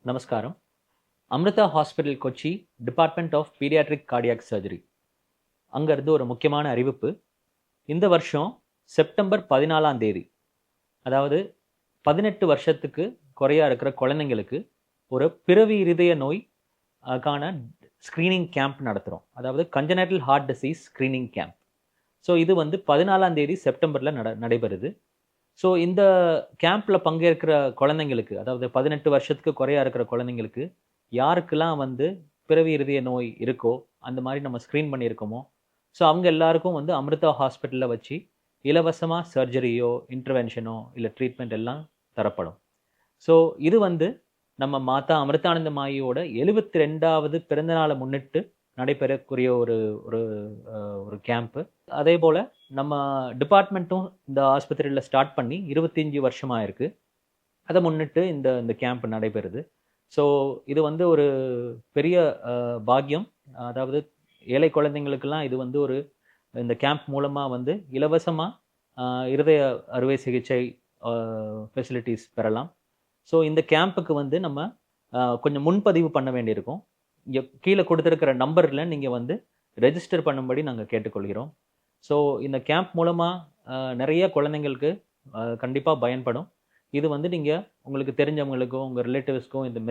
நமஸ்காரம். Amrita hospital Kochi, department of paediatric cardiac surgery. அங்கருந்து ஒரு முக்கியமான அறிவிப்பு. இந்த வருஷம் செப்டம்பர் 14ஆம் தேதி, அதாவது 18 வருஷத்துக்கு குறையா இருக்கிற குழந்தைங்களுக்கு ஒரு பிறவி இருதய நோய் க்கான ஸ்கிரீனிங் கேம்ப் நடத்துறோம். அதாவது congenital heart disease screening camp. So இது வந்து 14ஆம் தேதி செப்டம்பர்ல நடைபெறுது. ஸோ இந்த கேம்ப்ல பங்கேற்கிற குழந்தைங்களுக்கு, அதாவது 18 வருஷத்துக்கு குறையா இருக்கிற குழந்தைங்களுக்கு யாருக்கெல்லாம் வந்து பிறவி இருதய நோய் இருக்கோ, அந்த மாதிரி நம்ம ஸ்க்ரீன் பண்ணியிருக்கோமோ, ஸோ அவங்க எல்லாருக்கும் வந்து அமிர்தா ஹாஸ்பிட்டல்ல வச்சு இலவசமா சர்ஜரியோ, இன்டர்வென்ஷனோ இல்ல ட்ரீட்மெண்ட் எல்லாம் தரப்படும். ஸோ இது வந்து நம்ம மாதா அமிர்தானந்தமயியோட 72வது பிறந்த நாளை முன்னிட்டு நடைபெறக்கூடிய ஒரு ஒரு ஒரு கேம்ப். அதே போல நம்ம டிபார்ட்மெண்ட்டும் இந்த ஆஸ்பத்திரியில ஸ்டார்ட் பண்ணி 25 வருஷமா இருக்கு. அதை முன்னிட்டு இந்த இந்த கேம்ப் நடைபெறுது. ஸோ இது வந்து ஒரு பெரிய பாக்கியம். அதாவது ஏழை குழந்தைங்களுக்கெல்லாம் இது வந்து ஒரு இந்த கேம்ப் மூலமா வந்து இலவசமா இருதய அறுவை சிகிச்சை ஃபெசிலிட்டிஸ் பெறலாம். ஸோ இந்த கேம்புக்கு வந்து நம்ம கொஞ்சம் முன்பதிவு பண்ண வேண்டியிருக்கும். இங்கே கீழே கொடுத்துருக்கிற நம்பரில் நீங்கள் வந்து ரெஜிஸ்டர் பண்ணும்படி நாங்கள் கேட்டுக்கொள்கிறோம். ஸோ இந்த கேம்ப் மூலமாக நிறைய குழந்தைங்களுக்கு கண்டிப்பாக பயன்படும். இது வந்து நீங்கள் உங்களுக்கு தெரிஞ்சவங்களுக்கும் உங்கள் ரிலேட்டிவ்ஸ்க்கும் இந்த